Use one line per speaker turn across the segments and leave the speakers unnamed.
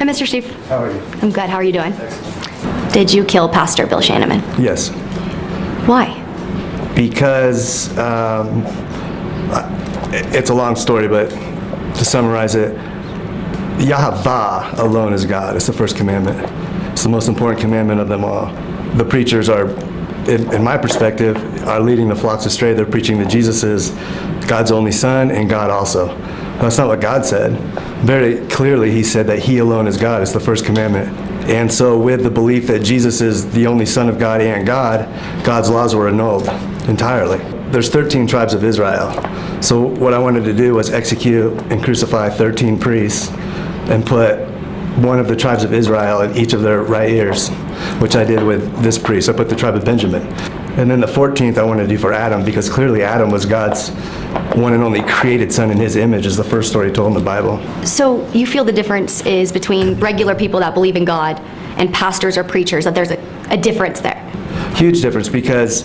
Hi, Mr. Steve.
How are you?
I'm good. How are you doing?
Excellent.
Did you kill Pastor Bill Shanneman?
Yes.
Why?
Because it's a long story, but to summarize it, Yahavah alone is God. It's the first commandment. It's the most important commandment of them all. The preachers are, in my perspective, are leading the flocks astray. They're preaching that Jesus is God's only Son and God also. That's not what God said. Very clearly, he said that he alone is God. It's the first commandment. And so with the belief that Jesus is the only Son of God and God, God's laws were annulled entirely. There's 13 tribes of Israel. So what I wanted to do was execute and crucify 13 priests and put one of the tribes of Israel in each of their right ears, which I did with this priest. I put the tribe of Benjamin. And then the 14th I wanted to do for Adam, because clearly Adam was God's one and only created son in his image, is the first story told in the Bible.
So you feel the difference is between regular people that believe in God and pastors or preachers, that there's a difference there?
Huge difference, because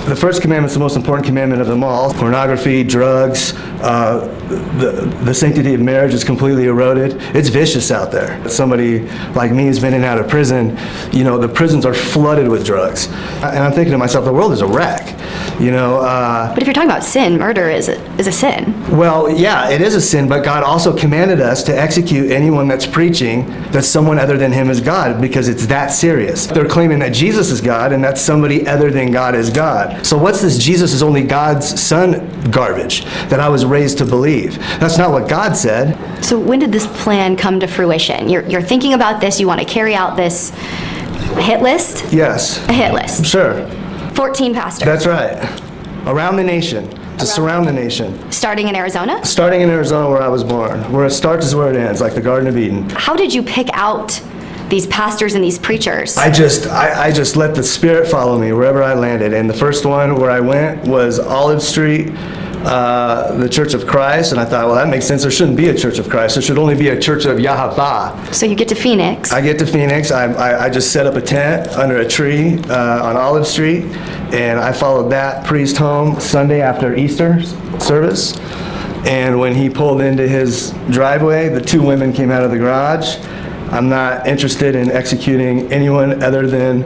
the first commandment is the most important commandment of them all. Pornography, drugs, the sanctity of marriage is completely eroded. It's vicious out there. Somebody like me who's been in and out of prison, the prisons are flooded with drugs. And I'm thinking to myself, the world is a wreck.
But if you're talking about sin, murder is a sin.
Well, yeah, it is a sin, but God also commanded us to execute anyone that's preaching that someone other than him is God, because it's that serious. They're claiming that Jesus is God and that somebody other than God is God. So what's this Jesus is only God's son garbage that I was raised to believe? That's not what God said.
So when did this plan come to fruition? You're thinking about this, you want to carry out this hit list?
Yes.
A hit list.
Sure.
14 pastors.
That's right. Around the nation. To surround the nation.
Starting in Arizona?
Starting in Arizona, where I was born. Where it starts is where it ends, like the Garden of Eden.
How did you pick out these pastors and these preachers?
I just let the Spirit follow me wherever I landed. And the first one where I went was Olive Street, the Church of Christ. And I thought, well, that makes sense. There shouldn't be a Church of Christ. There should only be a Church of Yahavah.
So you get to Phoenix.
I get to Phoenix. I just set up a tent under a tree on Olive Street. And I followed that priest home Sunday after Easter service. And when he pulled into his driveway, the two women came out of the garage. I'm not interested in executing anyone other than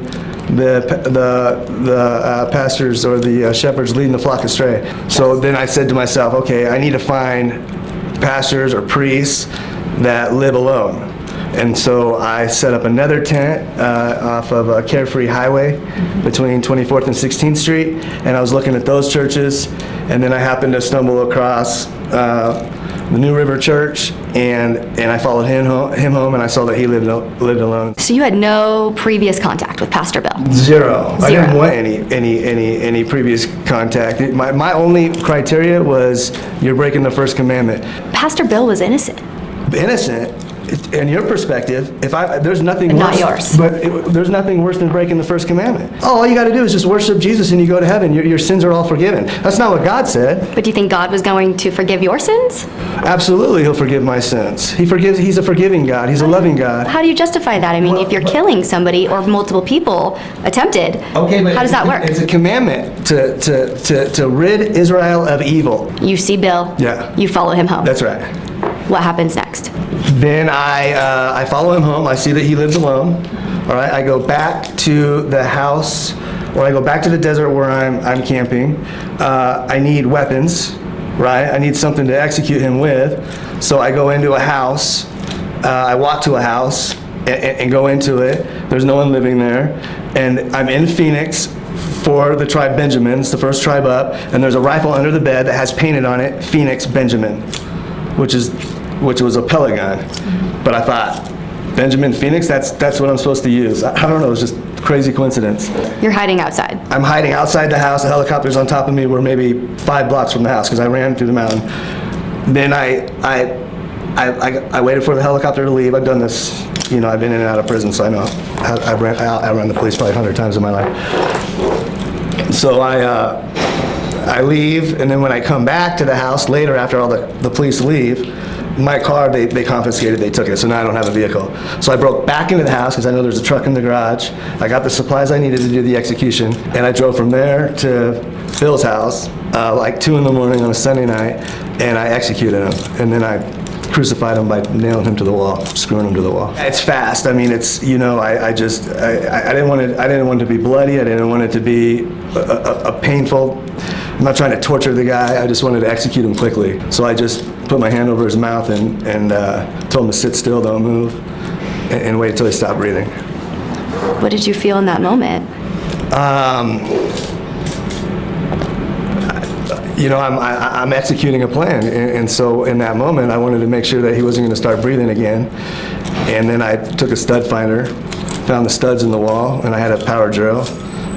the pastors or the shepherds leading the flock astray. So then I said to myself, okay, I need to find pastors or priests that live alone. And so I set up another tent off of a Carefree Highway between 24th and 16th Street, and I was looking at those churches, and then I happened to stumble across the New River Church, and I followed him home, and I saw that he lived alone.
So you had no previous contact with Pastor Bill?
Zero. I didn't want any previous contact. My only criteria was you're breaking the first commandment.
Pastor Bill was innocent.
Innocent? In your perspective, there's nothing worse.
Not yours.
But there's nothing worse than breaking the first commandment. All you got to do is just worship Jesus and you go to heaven. Your sins are all forgiven. That's not what God said.
But do you think God was going to forgive your sins?
Absolutely, he'll forgive my sins. He's a forgiving God. He's a loving God.
How do you justify that? I mean, if you're killing somebody or multiple people attempted,
okay, but
how does that work?
It's a commandment to rid Israel of evil.
You see Bill.
Yeah.
You follow him home.
That's right.
What happens next?
Then I follow him home. I see that he lives alone. All right. I go back to the house, or I go back to the desert where I'm camping. I need weapons, right? I need something to execute him with. So I go into a house. I walk to a house and go into it. There's no one living there, and I'm in Phoenix for the tribe Benjamin. It's the first tribe up, and there's a rifle under the bed that has painted on it Phoenix Benjamin, which was a pellet gun. But I thought, Benjamin Phoenix, that's what I'm supposed to use. I don't know, it was just a crazy coincidence.
You're hiding outside.
I'm hiding outside the house. The helicopter's on top of me. We're maybe 5 blocks from the house because I ran through the mountain. Then I waited for the helicopter to leave. I've done this, I've been in and out of prison, so I know. I ran the police probably 100 times in my life. So I leave, and then when I come back to the house later after all the police leave, my car, they confiscated, they took it, so now I don't have a vehicle. So I broke back into the house because I know there's a truck in the garage. I got the supplies I needed to do the execution, and I drove from there to Phil's house, like 2 in the morning on a Sunday night, and I executed him. And then I crucified him by nailing him to the wall, screwing him to the wall. It's fast. I mean, it's, you know, I didn't want it to be bloody. I didn't want it to be a painful. I'm not trying to torture the guy. I just wanted to execute him quickly. So I just put my hand over his mouth and told him to sit still, don't move, and wait until he stopped breathing.
What did you feel in that moment?
You know, I'm executing a plan, and so in that moment, I wanted to make sure that he wasn't going to start breathing again. And then I took a stud finder, found the studs in the wall, and I had a power drill,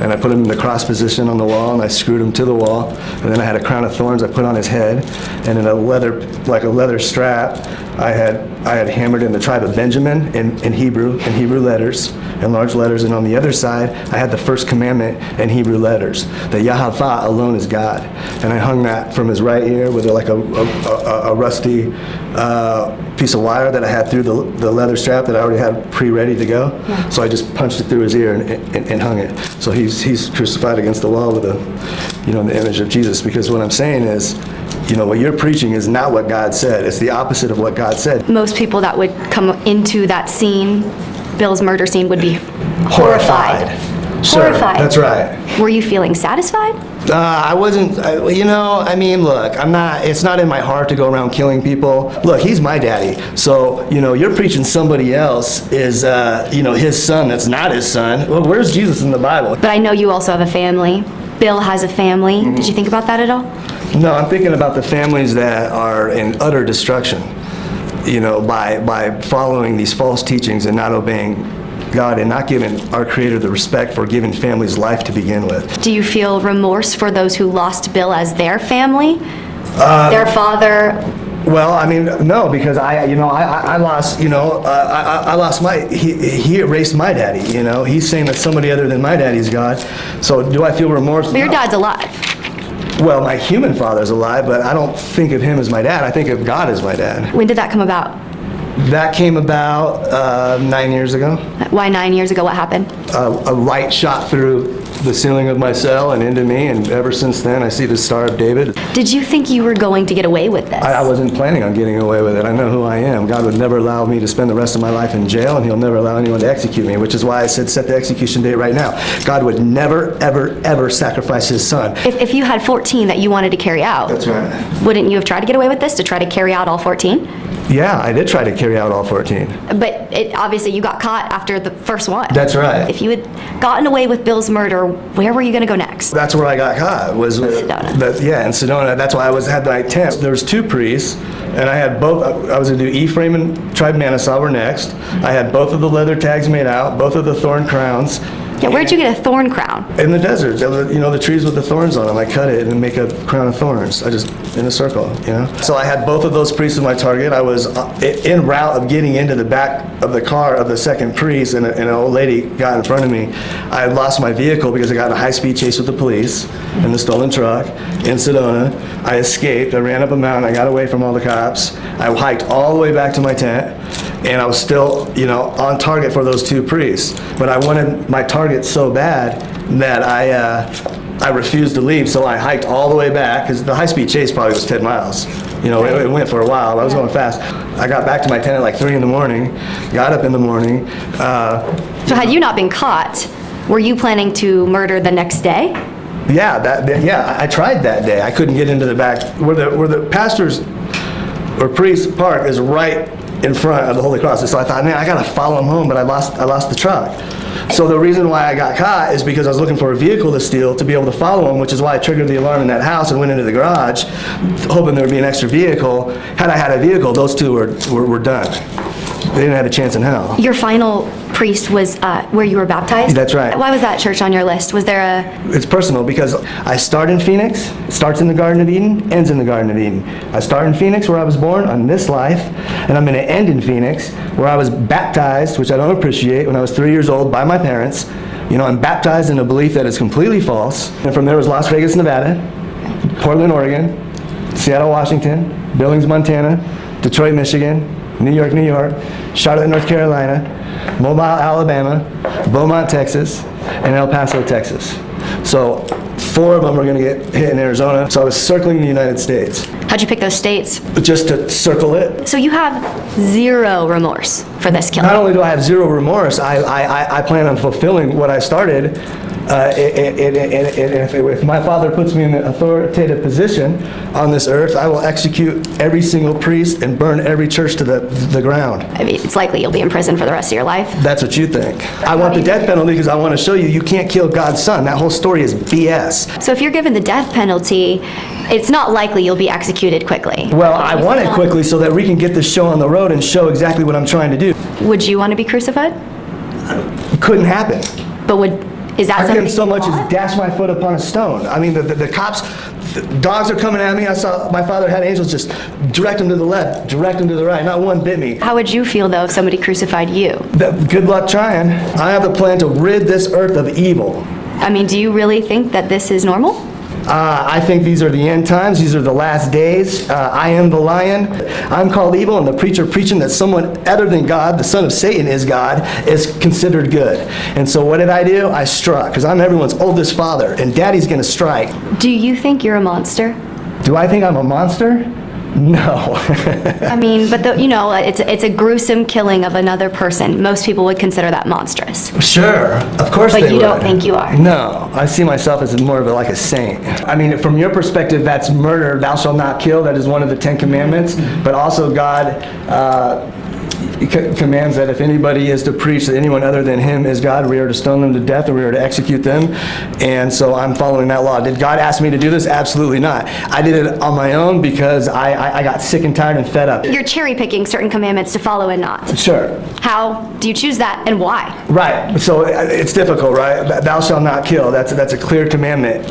and I put him in the cross position on the wall, and I screwed him to the wall. And then I had a crown of thorns I put on his head, and in a leather strap, I had hammered in the tribe of Benjamin in Hebrew letters, in large letters, and on the other side, I had the first commandment in Hebrew letters, that Yahavah alone is God. And I hung that from his right ear with like a rusty piece of wire that I had through the leather strap that I already had pre-ready to go. Yeah. So I just punched it through his ear and hung it. So he's crucified against the wall with the image of Jesus. Because what I'm saying is, you know, what you're preaching is not what God said. It's the opposite of what God said.
Most people that would come into that scene, Bill's murder scene, would be horrified.
Sure,
horrified.
That's right.
Were you feeling satisfied?
I wasn't, you know, I mean, look, it's not in my heart to go around killing people. Look, he's my daddy. So, you know, you're preaching somebody else is, you know, his son that's not his son. Well, where's Jesus in the Bible?
But I know you also have a family. Bill has a family. Mm-hmm. Did you think about that at all?
No, I'm thinking about the families that are in utter destruction, you know, by following these false teachings and not obeying God and not giving our Creator the respect for giving families life to begin with.
Do you feel remorse for those who lost Bill as their family? Their father?
Well, I mean, no, because I lost, I lost he erased my daddy, you know. He's saying that somebody other than my daddy's God. So do I feel remorse?
But your dad's alive.
Well, my human father's alive, but I don't think of him as my dad. I think of God as my dad.
When did that come about?
That came about 9 years ago.
Why 9 years ago? What happened?
A light shot through the ceiling of my cell and into me, and ever since then I see the Star of David.
Did you think you were going to get away with this?
I wasn't planning on getting away with it. I know who I am. God would never allow me to spend the rest of my life in jail, and He'll never allow anyone to execute me, which is why I said set the execution date right now. God would never, ever, ever sacrifice His Son.
If you had 14 that you wanted to carry out,
that's right.
Wouldn't you have tried to get away with this, to try to carry out all 14?
Yeah, I did try to carry out all 14.
But obviously you got caught after the first one.
That's right.
If you had gotten away with Bill's murder, where were you going to go next?
That's where I got caught. Was
Sedona.
In Sedona. That's why I had my tent. There was two priests, and I had both. I was going to do Ephraim and tribe Manasseh were next. I had both of the leather tags made out, both of the thorn crowns.
Yeah, where'd you get a thorn crown?
In the desert. The trees with the thorns on them. I cut it and make a crown of thorns. I just, in a circle, you know. So I had both of those priests as my target. I was en route of getting into the back of the car of the second priest, and an old lady got in front of me. I had lost my vehicle because I got in a high-speed chase with the police in the stolen truck in Sedona. I escaped. I ran up a mountain. I got away from all the cops. I hiked all the way back to my tent, and I was still, on target for those two priests. But I wanted my target so bad that I refused to leave, so I hiked all the way back, because the high-speed chase probably was 10 miles. It went for a while. I was going fast. I got back to my tent at like 3 in the morning, got up in the morning.
So had you not been caught, were you planning to murder the next day?
Yeah, I tried that day. I couldn't get into the back. Where the pastors or priest park is right in front of the Holy Cross. So I thought, man, I got to follow him home, but I lost the truck. So the reason why I got caught is because I was looking for a vehicle to steal to be able to follow him, which is why I triggered the alarm in that house and went into the garage, hoping there would be an extra vehicle. Had I had a vehicle, those two were done. They didn't have a chance in hell.
Your final priest was where you were baptized?
That's right.
Why was that church on your list? Was there a...
It's personal because I start in Phoenix, it starts in the Garden of Eden, ends in the Garden of Eden. I start in Phoenix where I was born on this life, and I'm going to end in Phoenix where I was baptized, which I don't appreciate, when I was 3 years old by my parents. I'm baptized in a belief that is completely false. And from there was Las Vegas, Nevada, Portland, Oregon, Seattle, Washington, Billings, Montana, Detroit, Michigan, New York, Charlotte, North Carolina, Mobile, Alabama, Beaumont, Texas, and El Paso, Texas. So 4 of them were going to get hit in Arizona. So I was circling the United States
How'd you pick those states?
just to circle it.
So you have zero remorse for this killing.
Not only do I have zero remorse, I plan on fulfilling what I started. If my Father puts me in an authoritative position on this earth, I will execute every single priest and burn every church to the ground.
I mean, it's likely you'll be in prison for the rest of your life.
That's what you think. I want the death penalty because I want to show you you can't kill God's son. That whole story is BS.
So if you're given the death penalty, it's not likely you'll be executed quickly.
Well, I want it quickly so that we can get this show on the road and show exactly what I'm trying to do.
Would you want to be crucified?
Couldn't happen.
But is that
I
something
couldn't so
you
much as
want?
dash my foot upon a stone. I mean, the cops, the dogs are coming at me. I saw my Father had angels just direct them to the left, direct them to the right. Not one bit me.
How would you feel, though, if somebody crucified you?
Good luck trying. I have the plan to rid this earth of evil.
I mean, do you really think that this is normal?
I think these are the end times. These are the last days. I am the lion. I'm called evil, and the preacher preaching that someone other than God, the son of Satan, is God, is considered good. And so what did I do? I struck, because I'm everyone's oldest father, and Daddy's going to strike.
Do you think you're a monster?
Do I think I'm a monster? No.
I mean, but it's a gruesome killing of another person. Most people would consider that monstrous.
Sure, of course they would.
But you don't think you are?
No, I see myself as more of like a saint. I mean, from your perspective, that's murder. Thou shalt not kill. That is one of the 10 Commandments. But also God commands that if anybody is to preach that anyone other than him is God, we are to stone them to death or we are to execute them. And so I'm following that law. Did God ask me to do this? Absolutely not. I did it on my own because I got sick and tired and fed up.
You're cherry picking certain commandments to follow and not.
Sure.
How do you choose that and why?
Right. So it's difficult, right? Thou shalt not kill. That's a clear commandment.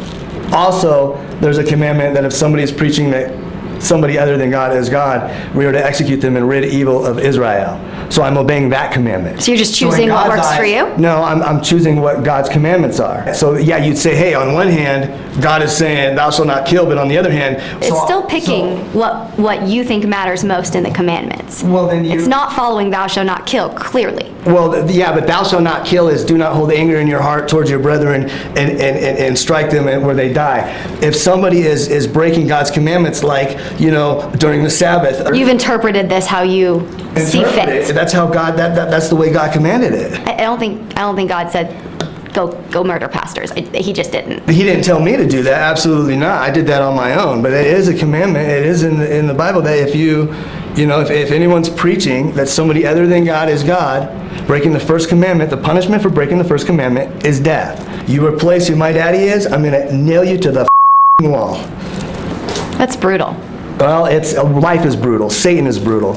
Also, there's a commandment that if somebody is preaching that somebody other than God is God, we are to execute them and rid evil of Israel. So I'm obeying that commandment.
So you're just
So in
choosing what
God's
works for
eyes-
you?
No, I'm choosing what God's commandments are. So yeah, you'd say, hey, on one hand, God is saying, thou shalt not kill, but on the other hand...
It's still picking what you think matters most in the commandments.
Well, then you...
It's not following thou shalt not kill, clearly.
Well, yeah, but thou shalt not kill is do not hold anger in your heart towards your brethren and strike them where they die. If somebody is breaking God's commandments, like, during the Sabbath...
You've interpreted this how you see fit.
That's how God, that's the way God commanded it.
I don't think God said, go murder pastors. He just didn't.
He didn't tell me to do that, absolutely not. I did that on my own, but it is a commandment. It is in the Bible that if anyone's preaching that somebody other than God is God, breaking the first commandment, the punishment for breaking the first commandment is death. You replace who my daddy is, I'm going to nail you to the wall.
That's brutal.
Well, life is brutal. Satan is brutal.